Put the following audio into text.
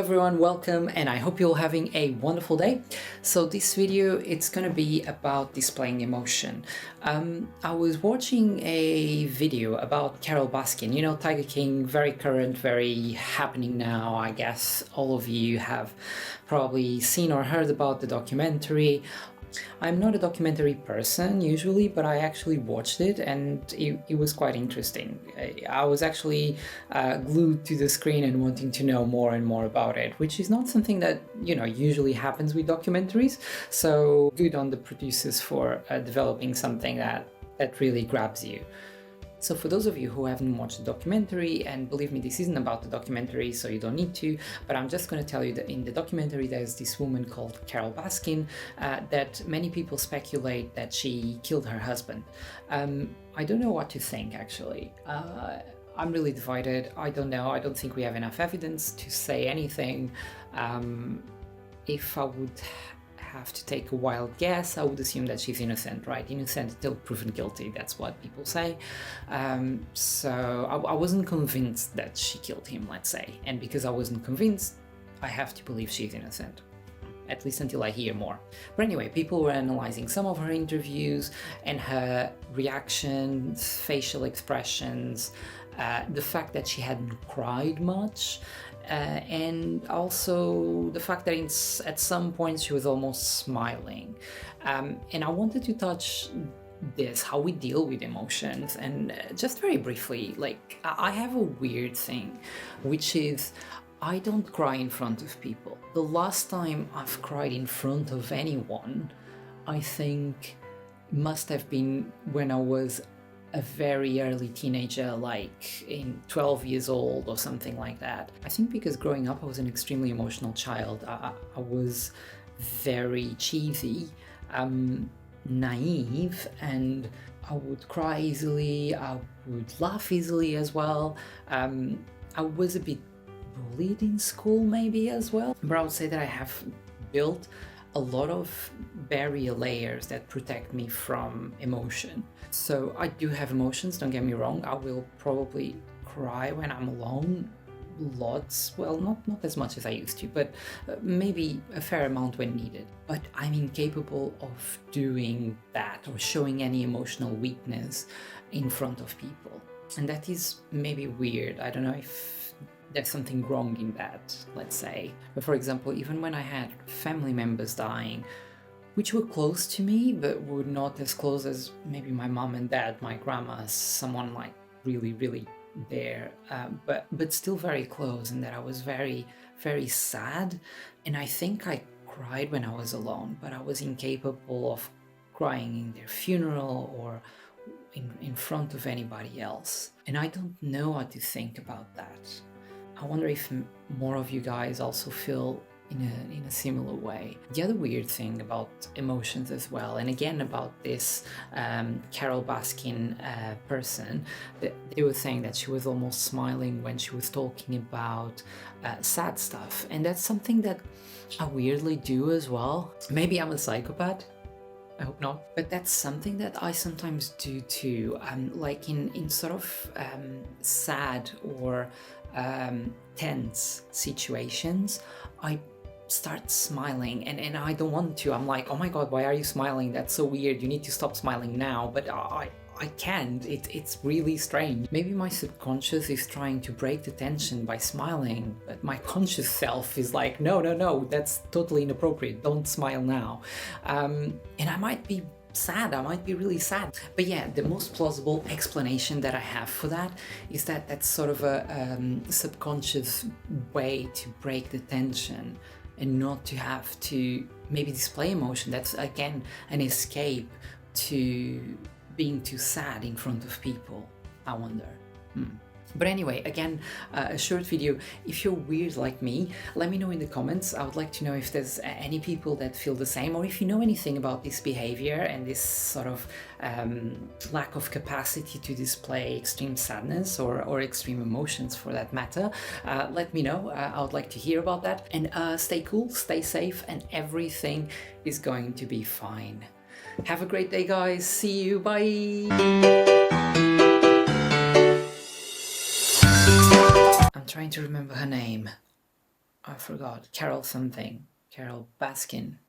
everyone, welcome, and I hope you're having a wonderful day. So this video, it's gonna be about displaying emotion. I was watching a video about Carole Baskin, you know, Tiger King, very current, very happening now. I guess all of you have probably seen or heard about the documentary. I'm not a documentary person usually, but I actually watched it and it was quite interesting. I was actually glued to the screen and wanting to know more and more about it, which is not something that, usually happens with documentaries. So good on the producers for developing something that really grabs you. So for those of you who haven't watched the documentary, and believe me, this isn't about the documentary, so you don't need to, but I'm just going to tell you that in the documentary there's this woman called Carole Baskin that many people speculate that she killed her husband. I don't know what to think, actually. I'm really divided. I don't know. I don't think we have enough evidence to say anything. If I would have to take a wild guess, I would assume that she's innocent, right? Innocent until proven guilty, that's what people say. So I wasn't convinced that she killed him, let's say. And because I wasn't convinced, I have to believe she's innocent. At least until I hear more. But anyway, people were analyzing some of her interviews and her reactions, facial expressions, the fact that she hadn't cried much, and also the fact that at some points she was almost smiling. And I wanted to touch this, how we deal with emotions, and just very briefly, like, I have a weird thing, which is I don't cry in front of people. The last time I've cried in front of anyone, I think must have been when I was a very early teenager, like in 12 years old or something like that. I think because growing up I was an extremely emotional child. I was very cheesy, naive, and I would cry easily, I would laugh easily as well. I was a bit bullied in school maybe as well, but I would say that I have built a lot of barrier layers that protect me from emotion. So I do have emotions, don't get me wrong. I will probably cry when I'm alone, lots. Well, not as much as I used to, but maybe a fair amount when needed. But I'm incapable of doing that or showing any emotional weakness in front of people. And that is maybe weird. I don't know if there's something wrong in that, let's say. But for example, even when I had family members dying, which were close to me, but were not as close as maybe my mom and dad, my grandma, someone like really, really there, but still very close, and that I was very, very sad. And I think I cried when I was alone, but I was incapable of crying in their funeral or in front of anybody else. And I don't know what to think about that. I wonder if more of you guys also feel in a similar way. The other weird thing about emotions as well, and again about this Carole Baskin person, they were saying that she was almost smiling when she was talking about sad stuff, and that's something that I weirdly do as well. Maybe I'm a psychopath. I hope not. But that's something that I sometimes do too. Like in sort of sad or tense situations, I start smiling and I don't want to. I'm like, oh my god, why are you smiling? That's so weird. You need to stop smiling now. But I can't. It's really strange. Maybe my subconscious is trying to break the tension by smiling, but my conscious self is like, no, that's totally inappropriate. Don't smile now. And I might be sad. I might be really sad. But yeah, the most plausible explanation that I have for that is that that's sort of a subconscious way to break the tension and not to have to maybe display emotion. That's again an escape to being too sad in front of people, I wonder. But anyway, again, a short video. If you're weird like me, let me know in the comments. I would like to know if there's any people that feel the same, or if you know anything about this behavior and this sort of lack of capacity to display extreme sadness or extreme emotions for that matter. Let me know. I would like to hear about that. And stay cool, stay safe, and everything is going to be fine. Have a great day, guys. See you. Bye. I'm trying to remember her name. I forgot, Carole something, Carole Baskin.